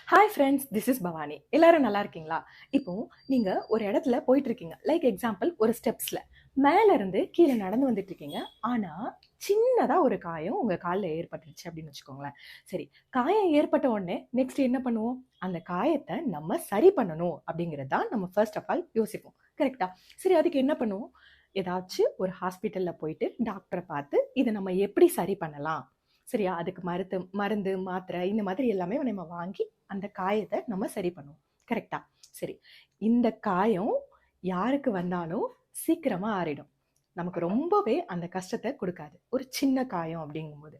Hi friends, this is Bhavani. எல்லாரும் நல்லா இருக்கீங்களா? இப்போ நீங்க ஒரு இடத்துல போயிட்டு இருக்கீங்க. லைக் எக்ஸாம்பிள், ஒரு ஸ்டெப்ஸ்ல மேல இருந்து கீழே நடந்து வந்துட்டு இருக்கீங்க. ஆனா சின்னதா ஒரு காயம் உங்க காலில் ஏற்பட்டுருச்சு அப்படின்னு வச்சுக்கோங்களேன். சரி, காயம் ஏற்பட்ட உடனே நெக்ஸ்ட் என்ன பண்ணுவோம்? அந்த காயத்தை நம்ம சரி பண்ணணும் அப்படிங்கிறது தான் நம்ம ஃபர்ஸ்ட் ஆஃப் ஆல் யோசிப்போம். கரெக்டா? சரி, அதுக்கு என்ன பண்ணுவோம்? ஏதாச்சும் ஒரு ஹாஸ்பிட்டல்ல போயிட்டு டாக்டரை பார்த்து இதை நம்ம எப்படி சரி பண்ணலாம், சரியா, அதுக்கு மருந்து மாத்திரை இந்த மாதிரி எல்லாமே நம்ம வாங்கி அந்த காயத்தை நம்ம சரி பண்ணுவோம். கரெக்டா? சரி, இந்த காயம் யாருக்கு வந்தாலும் சீக்கிரமா ஆறிடும். நமக்கு ரொம்பவே அந்த கஷ்டத்தை கொடுக்காது, ஒரு சின்ன காயம் அப்படிங்கும்போது.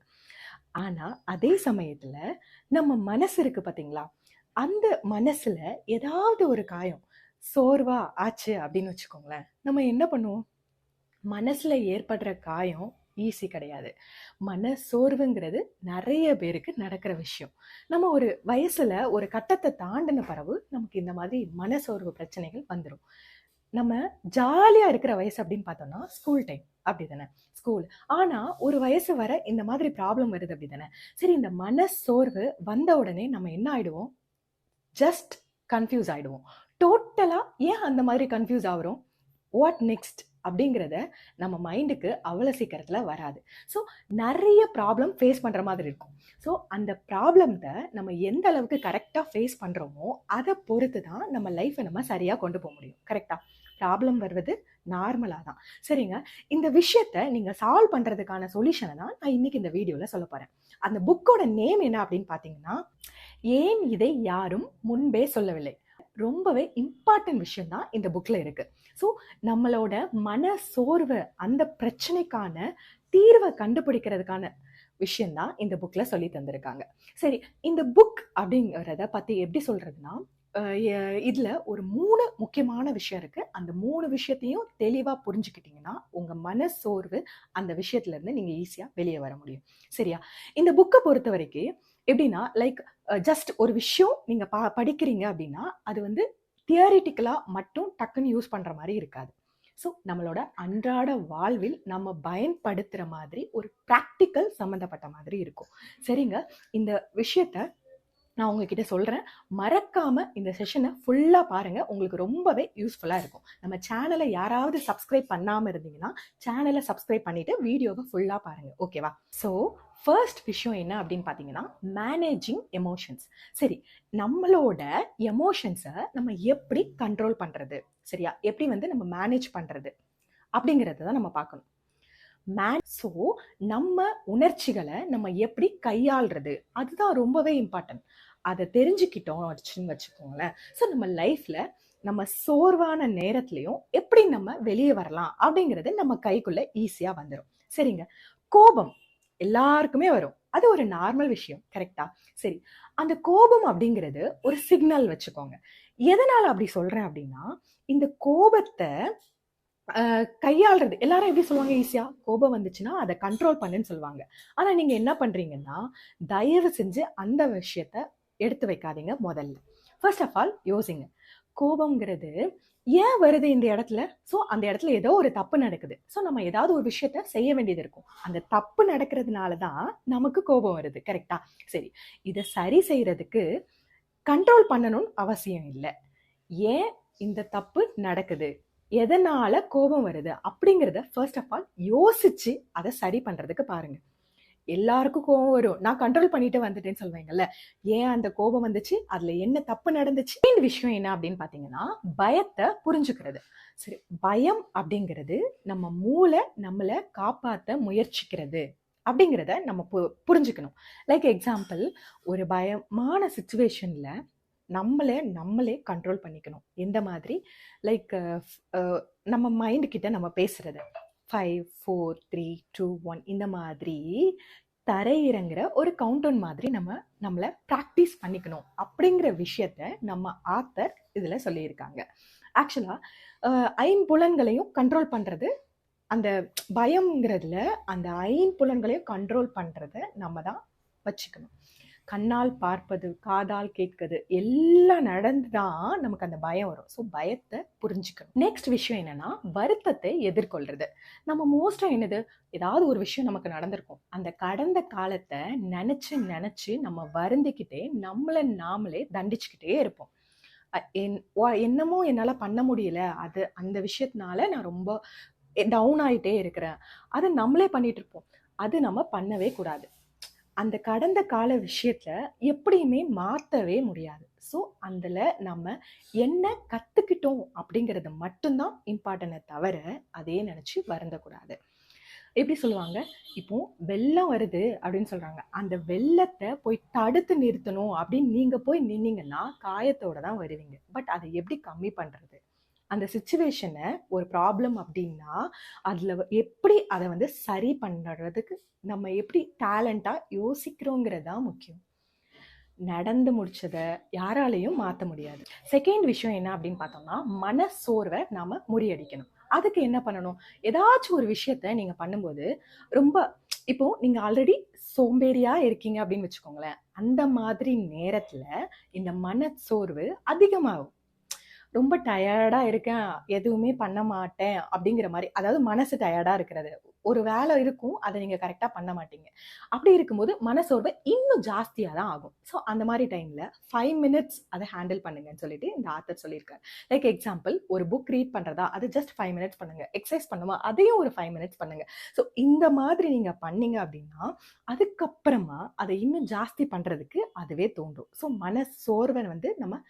ஆனா அதே சமயத்துல நம்ம மனசு இருக்கு பாத்தீங்களா, அந்த மனசுல ஏதாவது ஒரு காயம் சோர்வா ஆச்சு அப்படின்னு வச்சுக்கோங்களேன், நம்ம என்ன பண்ணுவோம்? மனசுல ஏற்படுற காயம் ஈஸி கிடையாது. மன சோர்வுங்கிறது நிறைய பேருக்கு நடக்கிற விஷயம். நம்ம ஒரு வயசுல ஒரு கட்டத்தை தாண்டின பிறகு நமக்கு இந்த மாதிரி மனசோர்வு பிரச்சனைகள் வந்துடும். நம்ம ஜாலியா இருக்கிற வயசு அப்படின்னு பார்த்தோம்னா ஸ்கூல் டைம், அப்படிதானே? ஸ்கூல். ஆனா ஒரு வயசு வர இந்த மாதிரி ப்ராப்ளம் வருது, அப்படிதானே? சரி, இந்த மன சோர்வு வந்த உடனே நம்ம என்ன ஆயிடுவோம்? ஜஸ்ட் கன்ஃபியூஸ் ஆயிடுவோம். டோட்டலா ஏன் அந்த மாதிரி கன்ஃபியூஸ் ஆகுறோம்? வாட் நெக்ஸ்ட் அப்படிங்கிறத நம்ம மைண்டுக்கு அவ்வளோ சீக்கிரத்தில் வராது. ஸோ நிறைய ப்ராப்ளம் ஃபேஸ் பண்ணுற மாதிரி இருக்கும். ஸோ அந்த ப்ராப்ளத்தை நம்ம எந்த அளவுக்கு கரெக்டாக ஃபேஸ் பண்ணுறோமோ அதை பொறுத்து தான் நம்ம லைஃப்பை நம்ம சரியாக கொண்டு போக முடியும். கரெக்டாக? ப்ராப்ளம் வருவது நார்மலாக தான். சரிங்க, இந்த விஷயத்தை நீங்கள் சால்வ் பண்ணுறதுக்கான சொல்யூஷனை தான் நான் இன்னைக்கு இந்த வீடியோவில் சொல்ல போகிறேன். அந்த புக்கோட நேம் என்ன அப்படின்னு பார்த்தீங்கன்னா, ஏன் இதை யாரும் முன்பே சொல்லவில்லை. ரொம்பவே இம்பார்ட்டன்ட் விஷயம் தான் இந்த புக்ல இருக்கு. ஸோ நம்மளோட மன சோர்வு, அந்த பிரச்சனைக்கான தீர்வை கண்டுபிடிக்கிறதுக்கான விஷயம்தான் இந்த புக்ல சொல்லி தந்திருக்காங்க. சரி, இந்த புக் அப்படிங்கிறத பத்தி எப்படி சொல்றதுன்னா, இதுல ஒரு 3 முக்கியமான விஷயம் இருக்கு. அந்த 3 விஷயத்தையும் தெளிவா புரிஞ்சுக்கிட்டீங்கன்னா உங்க மன சோர்வு அந்த விஷயத்துல இருந்து நீங்க ஈஸியா வெளியே வர முடியும். சரியா? இந்த புக்கை பொறுத்த வரைக்கும் எப்படின்னா, லைக் ஜஸ்ட் ஒரு விஷயம் நீங்க படிக்கிறீங்க அப்படின்னா அது வந்து தியரிட்டிக்கலா மட்டும் டக்குன்னு யூஸ் பண்ற மாதிரி இருக்காது. ஸோ நம்மளோட அன்றாட வாழ்வில் நம்ம பயன்படுத்துற மாதிரி ஒரு ப்ராக்டிக்கல் சம்மந்தப்பட்ட மாதிரி இருக்கும். சரிங்க, இந்த விஷயத்த நான் உங்ககிட்ட சொல்றேன். மறக்காம இந்த செஷனை ஃபுல்லா பாருங்க, உங்களுக்கு ரொம்பவே யூஸ்ஃபுல்லா இருக்கும். நம்ம சேனலை யாராவது சப்ஸ்கிரைப் பண்ணாம இருந்தீங்கன்னா சேனலை சப்ஸ்கிரைப் பண்ணிட்டு வீடியோவை ஃபுல்லா பாருங்க. ஓகேவா? ஸோ ஃபர்ஸ்ட் விஷயம் என்ன அப்படின்னு பார்த்தீங்கன்னா, மேனேஜிங் எமோஷன்ஸ். சரி, நம்மளோட எமோஷன்ஸை நம்ம எப்படி கண்ட்ரோல் பண்றது, சரியா, எப்படி வந்து நம்ம மேனேஜ் பண்றது அப்படிங்கிறத தான் நம்ம பார்க்கணும். ஸோ நம்ம உணர்ச்சிகளை நம்ம எப்படி கையாளுறது, அதுதான் ரொம்பவே இம்பார்ட்டன்ட். அதை தெரிஞ்சுக்கிட்டோம் வச்சுக்கோங்களேன். ஸோ நம்ம லைஃப்ல நம்ம சோர்வான நேரத்துலையும் எப்படி நம்ம வெளியே வரலாம் அப்படிங்கிறது நம்ம கைக்குள்ள ஈஸியா வந்துடும். சரிங்க, கோபம் எல்லாருக்குமே வரும், அது ஒரு நார்மல் விஷயம். கரெக்டா? சரி, அந்த கோபம் அப்படிங்கிறது ஒரு சிக்னல் வச்சுக்கோங்க. எதனால அப்படி சொல்றேன் அப்படின்னா, இந்த கோபத்தை கையாளுறது எல்லாரும் எப்படி சொல்லுவாங்க? ஈஸியா கோபம் வந்துச்சுன்னா அதை கண்ட்ரோல் பண்ணுன்னு சொல்லுவாங்க. ஆனா நீங்க என்ன பண்றீங்கன்னா, தயவு செஞ்சு அந்த விஷயத்த எடுத்து வைக்காதீங்க. முதல்ல ஃபர்ஸ்ட் ஆஃப் ஆல் யோசிங்க, கோபம்ங்கிறது ஏன் வருது இந்த இடத்துல? ஸோ அந்த இடத்துல ஏதோ ஒரு தப்பு நடக்குது. ஸோ நம்ம ஏதாவது ஒரு விஷயத்த செய்ய வேண்டியது இருக்கும். அந்த தப்பு நடக்கிறதுனால தான் நமக்கு கோபம் வருது. கரெக்டா? சரி, இதை சரி செய்யறதுக்கு கண்ட்ரோல் பண்ணணும்னு அவசியம் இல்லை. ஏன் இந்த தப்பு நடக்குது, எதனால கோபம் வருது அப்படிங்கிறத ஃபர்ஸ்ட் ஆஃப் ஆல் யோசிச்சு அதை சரி பண்றதுக்கு பாருங்க. எல்லாருக்கும் கோபம் வரும், நான் கண்ட்ரோல் பண்ணிட்டு வந்துட்டேன்னு சொல்லுவாங்கல்ல. ஏன் அந்த கோபம் வந்துச்சு, அதுல என்ன தப்பு நடந்துச்சு? இந்த விஷயம் என்ன அப்படின்னு பாத்தீங்கன்னா, பயத்தை புரிஞ்சுக்கிறது. சரி, பயம் அப்படிங்கிறது நம்ம மூளை நம்மளை காப்பாற்ற முயற்சிக்கிறது அப்படிங்கிறத நம்ம புரிஞ்சுக்கணும். லைக் எக்ஸாம்பிள், ஒரு பயமான சுச்சுவேஷன்ல நம்மளே கண்ட்ரோல் பண்ணிக்கணும். எந்த மாதிரி? லைக் நம்ம மைண்ட் கிட்ட நம்ம பேசுறது 5 4 3 2 1 இந்த மாதிரி தரையிறங்குற ஒரு கவுண்டவுன் மாதிரி நம்மளை ப்ராக்டிஸ் பண்ணிக்கணும் அப்படிங்கிற விஷயத்த நம்ம ஆத்தர் இதுல சொல்லியிருக்காங்க. ஆக்சுவலா ஐம்புலன்களையும் கண்ட்ரோல் பண்றது, அந்த பயம்ங்கிறதுல அந்த ஐம்புலன்களையும் கண்ட்ரோல் பண்றத நம்ம தான் வச்சுக்கணும். கண்ணால் பார்ப்பது, காதால் கேட்குது எல்லாம் நடந்து தான் நமக்கு அந்த பயம் வரும். ஸோ பயத்தை புரிஞ்சுக்கணும். நெக்ஸ்ட் விஷயம் என்னன்னா, வருத்தத்தை எதிர்கொள்றது. நம்ம மோஸ்டா என்னது, ஏதாவது ஒரு விஷயம் நமக்கு நடந்திருக்கும். அந்த கடந்த காலத்தை நினைச்சு நினைச்சு நம்ம வருந்திக்கிட்டே நம்மளை நாமளே தண்டிச்சுக்கிட்டே இருப்போம். என்னமோ என்னால பண்ண முடியல, அது அந்த விஷயத்தினால நான் ரொம்ப டவுன் ஆயிட்டே இருக்கிறேன், அது நம்மளே பண்ணிட்டு இருப்போம். அது நம்ம பண்ணவே கூடாது. அந்த கடந்த கால விஷயத்த எப்படியுமே மாத்தவே முடியாது. ஸோ அதுல நம்ம என்ன கத்துக்கிட்டோம் அப்படிங்கிறது மட்டும்தான் இம்பார்ட்டன்ட்டே தவிர அதே நினைச்சு வருந்தக்கூடாது. எப்படி சொல்லுவாங்க, இப்போ வெள்ளம் வருது அப்படின்னு சொல்றாங்க, அந்த வெள்ளத்தை போய் தடுத்து நிறுத்தணும் அப்படின்னு நீங்க போய் நின்னீங்கன்னா காயத்தோட தான் வருவீங்க. பட் அதை எப்படி கம்மி பண்றது, அந்த சிச்சுவேஷனை ஒரு ப்ராப்ளம் அப்படின்னா அதில் எப்படி அதை வந்து சரி பண்ணுறதுக்கு நம்ம எப்படி டேலண்டாக யோசிக்கிறோங்கிறது தான் முக்கியம். நடந்து முடிச்சதை யாராலையும் மாற்ற முடியாது. செகண்ட் விஷயம் என்ன அப்படின்னு பார்த்தோம்னா, மன சோர்வை நாம முறியடிக்கணும். அதுக்கு என்ன பண்ணணும், ஏதாச்சும் ஒரு விஷயத்த நீங்க பண்ணும்போது ரொம்ப இப்போ நீங்க ஆல்ரெடி சோம்பேறியா இருக்கீங்க அப்படின்னு வச்சுக்கோங்களேன், அந்த மாதிரி நேரத்துல இந்த மன சோர்வு அதிகமாகும். ரொம்ப டயர்டா இருக்கேன், எதுவுமே பண்ண மாட்டேன் அப்படிங்கிற மாதிரி, அதாவது மனசு டயர்டா இருக்கிறது, ஒரு வேலை இருக்கும் அதை நீங்க கரெக்டா பண்ண மாட்டீங்க. அப்படி இருக்கும்போது மனசோர்வு இன்னும் ஜாஸ்தியா தான் ஆகும். ஸோ அந்த மாதிரி டைம்ல 5 minutes அதை ஹேண்டில் பண்ணுங்கன்னு சொல்லிட்டு இந்த ஆத்தர் சொல்லியிருக்காரு. லைக் எக்ஸாம்பிள், ஒரு புக் ரீட் பண்றதா, அது ஜஸ்ட் 5 minutes பண்ணுங்க. எக்ஸசைஸ் பண்ணுமா, அதையும் ஒரு 5 minutes பண்ணுங்க. ஸோ இந்த மாதிரி நீங்க பண்ணீங்க அப்படின்னா அதுக்கப்புறமா அதை இன்னும் ஜாஸ்தி பண்றதுக்கு அதுவே தோன்றும். ஸோ மன சோர்வை வந்து நம்ம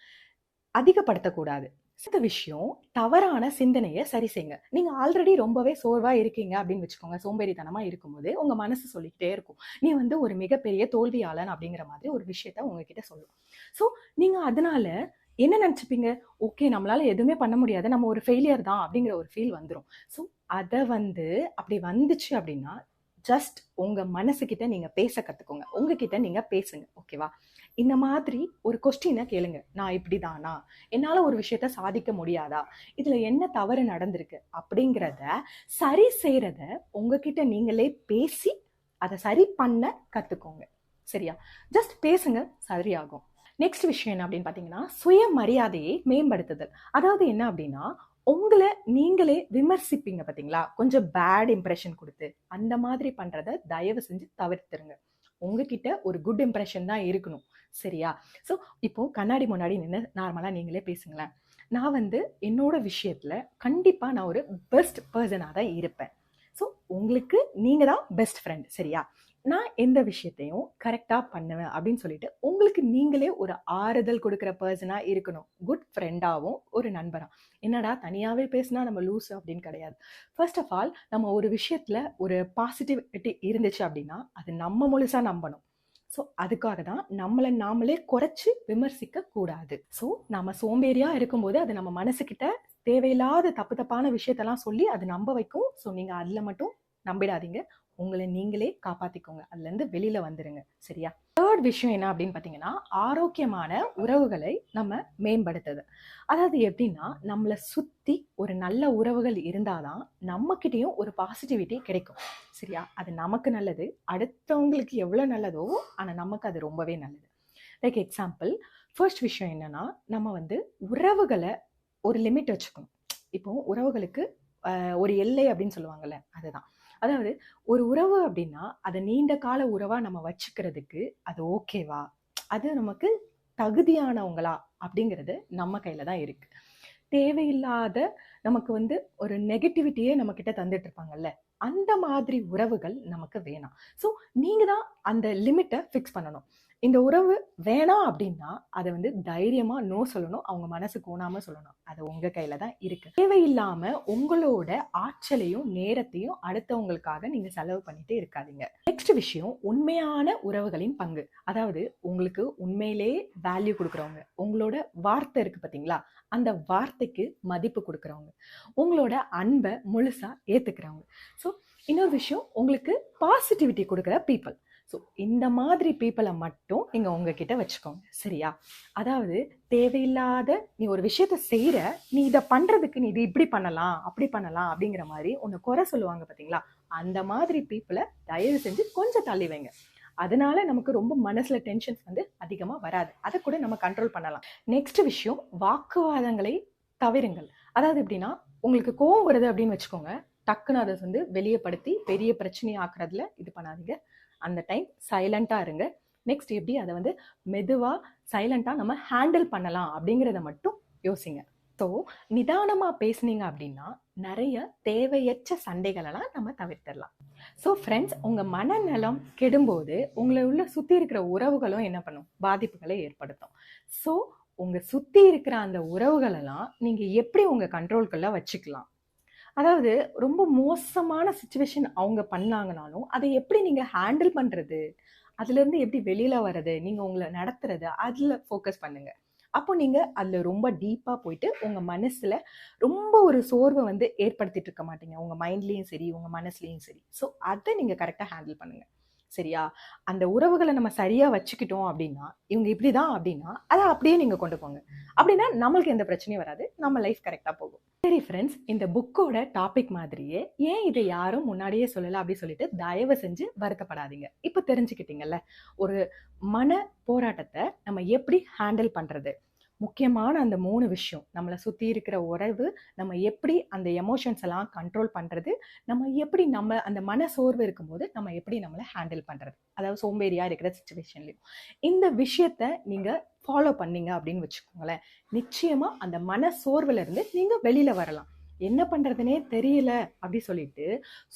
அதிகப்படுத்தக்கூடாது. இந்த விஷயம், தவறான சிந்தனையை சரி செய்யுங்க. நீங்க ஆல்ரெடி ரொம்பவே சோர்வா இருக்கீங்க அப்படின்னு வச்சுக்கோங்க, சோம்பேறித்தனமா இருக்கும்போது உங்க மனசு சொல்லிக்கிட்டே இருக்கும், நீ வந்து ஒரு மிகப்பெரிய தோல்வியாளன் அப்படிங்கிற மாதிரி ஒரு விஷயத்த உங்ககிட்ட சொல்லும். ஸோ நீங்க அதனால என்ன நினைச்சுப்பீங்க, ஓகே நம்மளால எதுவுமே பண்ண முடியாது, நம்ம ஒரு ஃபெயிலியர் தான் அப்படிங்கிற ஒரு ஃபீல் வந்துடும். ஸோ அதை வந்து அப்படி வந்துச்சு அப்படின்னா ஜஸ்ட் உங்க மனசுகிட்ட நீங்க பேச கத்துக்கோங்க, உங்ககிட்ட நீங்க பேசுங்க. ஓகேவா? இந்த மாதிரி ஒரு கொஸ்டினை கேளுங்க, நான் இப்படிதானா, என்னால ஒரு விஷயத்த சாதிக்க முடியாதா, இதுல என்ன தவறு நடந்திருக்கு அப்படிங்கிறத சரி செய்யறத உங்ககிட்ட நீங்களே பேசி அதை சரி பண்ண கத்துக்கோங்க. சரியா? ஜஸ்ட் பேசுங்க, சரியாகும். நெக்ஸ்ட் விஷயம் என்ன அப்படின்னு பாத்தீங்கன்னா, சுயமரியாதையை மேம்படுத்துதல். அதாவது என்ன அப்படின்னா, உங்களை நீங்களே விமர்சிப்பீங்க பாத்தீங்களா, கொஞ்சம் பேட் இம்ப்ரெஷன் கொடுத்து, அந்த மாதிரி பண்றத தயவு செஞ்சு தவிர்த்துருங்க. உங்ககிட்ட ஒரு குட் இம்ப்ரெஷன் தான் இருக்கணும். சரியா? ஸோ இப்போ கண்ணாடி முன்னாடி நின்று நார்மலா நீங்களே பேசுங்களேன், நான் வந்து என்னோட விஷயத்துல கண்டிப்பா நான் ஒரு பெஸ்ட் பர்சனாக தான் இருப்பேன். ஸோ உங்களுக்கு நீங்க தான் பெஸ்ட் ஃப்ரெண்ட். சரியா? நான் எந்த விஷயத்தையும் கரெக்டா பண்ணுவேன் அப்படின்னு சொல்லிட்டு உங்களுக்கு நீங்களே ஒரு ஆறுதல் கொடுக்குற பர்சனா இருக்கணும். குட் ஃப்ரெண்டாவும் ஒரு நண்பரா. என்னடா தனியாவே பேசினா நம்ம லூஸ் அப்படின்னு கிடையாது. ஃபர்ஸ்ட் ஆஃப் ஆல், நம்ம ஒரு விஷயத்துல ஒரு பாசிட்டிவிட்டி இருந்துச்சு அப்படின்னா அது நம்ம முழுசா நம்பணும். ஸோ அதுக்காக தான் நம்மளை நாமளே குறைச்சு விமர்சிக்க கூடாது. ஸோ நம்ம சோம்பேறியா இருக்கும்போது அது நம்ம மனசுக்கிட்ட தேவையில்லாத தப்பு தப்பான விஷயத்தெல்லாம் சொல்லி அது நம்ப வைக்கும். ஸோ நீங்க அதுல மட்டும் நம்பிடாதீங்க, உங்களை நீங்களே காப்பாத்திக்கோங்க, அதுல இருந்து வெளியில வந்துருங்க. சரியா? தேர்ட் விஷயம் என்ன அப்படின்னு பாத்தீங்கன்னா, ஆரோக்கியமான உறவுகளை நம்ம மேம்படுத்துது. அதாவது எப்படின்னா, நம்மளை சுத்தி ஒரு நல்ல உறவுகள் இருந்தாதான் நம்ம கிட்டயும் ஒரு பாசிட்டிவிட்டி கிடைக்கும். சரியா? அது நமக்கு நல்லது, அடுத்தவங்களுக்கு எவ்வளவு நல்லதோ ஆனா நமக்கு அது ரொம்பவே நல்லது. லைக் எக்ஸாம்பிள், ஃபர்ஸ்ட் விஷயம் என்னன்னா, நம்ம வந்து உறவுகளை ஒரு லிமிட் வச்சுக்கணும். இப்போ உறவுகளுக்கு ஒரு எல்லை அப்படின்னு சொல்லுவாங்கல்ல, அதுதான். அதாவது ஒரு உறவு அப்படின்னா அதை நீண்ட கால உறவா நம்ம வச்சுக்கிறதுக்கு அது ஓகேவா, அது நமக்கு தகுதியானவங்களா அப்படிங்கிறது நம்ம கையில தான் இருக்கு. தேவையில்லாத நமக்கு வந்து ஒரு நெகட்டிவிட்டியே நம்ம கிட்ட தந்துட்டு இருப்பாங்கல்ல, அந்த மாதிரி உறவுகள் நமக்கு வேணாம். ஸோ நீங்க தான் அந்த லிமிட்டை ஃபிக்ஸ் பண்ணணும். இந்த உறவு வேணாம் அப்படின்னா அதை வந்து தைரியமா நோ சொல்லணும், அவங்க மனசு கோணாம சொல்லணும். அது உங்க கையில தான் இருக்கு. தேவையில்லாம உங்களோட ஆற்றலையும் நேரத்தையும் அடுத்தவங்களுக்காக நீங்க செலவு பண்ணிட்டு இருக்காதீங்க. நெக்ஸ்ட் விஷயம், உண்மையான உறவுகளின் பங்கு. அதாவது உங்களுக்கு உண்மையிலே வேல்யூ கொடுக்குறவங்க, உங்களோட வார்த்தை இருக்கு பாத்தீங்களா, அந்த வார்த்தைக்கு மதிப்பு கொடுக்குறவங்க, உங்களோட அன்பை முழுசா ஏத்துக்கிறவங்க. ஸோ இன்னொரு விஷயம், உங்களுக்கு பாசிட்டிவிட்டி கொடுக்குற பீப்புள். ஸோ இந்த மாதிரி பீப்புளை மட்டும் நீங்க உங்ககிட்ட வச்சுக்கோங்க. சரியா? அதாவது தேவையில்லாத நீ ஒரு விஷயத்த செய்யற, நீ இதை பண்றதுக்கு நீ இது இப்படி பண்ணலாம் அப்படி பண்ணலாம் அப்படிங்கிற மாதிரி உன்னை குறை சொல்லுவாங்க பாத்தீங்களா, அந்த மாதிரி பீப்புளை தயவு செஞ்சு கொஞ்சம் தள்ளி வைங்க. அதனால நமக்கு ரொம்ப மனசுல டென்ஷன்ஸ் வந்து அதிகமா வராது. அதை கூட நம்ம கண்ட்ரோல் பண்ணலாம். நெக்ஸ்ட் விஷயம், வாக்குவாதங்களை தவிருங்கள். அதாவது எப்படின்னா, உங்களுக்கு கோவம் வருது அப்படின்னு வச்சுக்கோங்க, டக்குன்னு அதை வந்து வெளியப்படுத்தி பெரிய பிரச்சனையை ஆக்குறதுல இது பண்ணாதீங்க. அந்த டைம் சைலண்டா இருங்க. நெக்ஸ்ட் எப்படி அதை வந்து மெதுவா சைலண்டா நம்ம ஹேண்டில் பண்ணலாம் அப்படிங்கிறத மட்டும் யோசிங்க. ஸோ நிதானமா பேசுனீங்க அப்படின்னா நிறைய தேவையற்ற சண்டைகளெல்லாம் நம்ம தவிர்த்திடலாம். ஸோ ஃப்ரெண்ட்ஸ், உங்க மனநலம் கெடும்போது உங்களை உள்ள சுத்தி இருக்கிற உறவுகளும் என்ன பண்ணும்? பாதிப்புகளை ஏற்படுத்தும். ஸோ உங்க சுத்தி இருக்கிற அந்த உறவுகளெல்லாம் நீங்க எப்படி உங்க கண்ட்ரோல்குள்ள வச்சுக்கலாம்? அதாவது ரொம்ப மோசமான சுச்சுவேஷன் அவங்க பண்ணாங்கனாலும் அதை எப்படி நீங்க ஹேண்டில் பண்றது, அதுல இருந்து எப்படி வெளியில வர்றது, நீங்க உங்களை நடத்துறது, அதுல ஃபோக்கஸ் பண்ணுங்க. அப்போ நீங்க அதுல ரொம்ப டீப்பா போயிட்டு உங்க மனசுல ரொம்ப ஒரு சோர்வை வந்து ஏற்படுத்திட்டு இருக்க மாட்டீங்க. உங்க மைண்ட்லயும் சரி, உங்க மனசுலயும் சரி. ஸோ அதை நீங்க கரெக்டா ஹேண்டில் பண்ணுங்க. சரியா? அந்த உறவுகளை நம்ம சரியா வச்சுக்கிட்டோம் அப்படின்னா, இவங்க இப்படிதான் அப்படின்னா அதை அப்படியே நீங்க கொண்டு போங்க. அப்படின்னா நம்மளுக்கு எந்த பிரச்சனையும் வராது, நம்ம லைஃப் கரெக்டா போகும். சரி ஃப்ரெண்ட்ஸ், இந்த புக்கோட டாபிக் மாதிரியே ஏன் இதை யாரும் முன்னாடியே சொல்லல அப்படி சொல்லிட்டு தயவு செஞ்சு வருத்தப்படாதீங்க. இப்ப தெரிஞ்சுக்கிட்டீங்கல்ல, ஒரு மன போராட்டத்தை நம்ம எப்படி ஹேண்டில் பண்றது, முக்கியமான அந்த 3 விஷயம், நம்மளை சுத்தி இருக்கிற உறவு, நம்ம எப்படி அந்த எமோஷன்ஸ் எல்லாம் கண்ட்ரோல் பண்றது, நம்ம எப்படி நம்ம அந்த மன சோர்வு இருக்கும்போது நம்ம எப்படி நம்மளை ஹேண்டில் பண்றது, அதாவது சோம்பேறியா இருக்கிற சுச்சுவேஷன்லயும் இந்த விஷயத்த நீங்க ஃபாலோ பண்ணீங்க அப்படின்னு வச்சுக்கோங்களேன், நிச்சயமா அந்த மன சோர்வுல இருந்து நீங்க வெளியில வரலாம். என்ன பண்றதுனே தெரியல அப்படி சொல்லிட்டு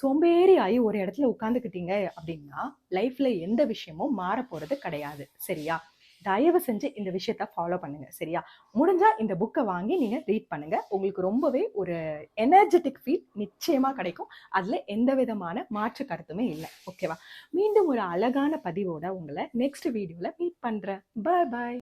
சோம்பேறி ஆகி ஒரு இடத்துல உட்காந்துக்கிட்டீங்க அப்படின்னா லைஃப்ல எந்த விஷயமும் மாற போறது கிடையாது. சரியா? தயவு செஞ்சு இந்த விஷயத்த ஃபாலோ பண்ணுங்க. சரியா? முடிஞ்சா இந்த புக்கை வாங்கி நீங்க ரீட் பண்ணுங்க. உங்களுக்கு ரொம்பவே ஒரு எனர்ஜெட்டிக் ஃபீல் நிச்சயமா கிடைக்கும். அதுல எந்த விதமான மாற்று கருத்துமே இல்லை. ஓகேவா? மீண்டும் ஒரு அழகான பதிவோட உங்களை நெக்ஸ்ட் வீடியோல மீட் பண்றேன். பாய் பாய்.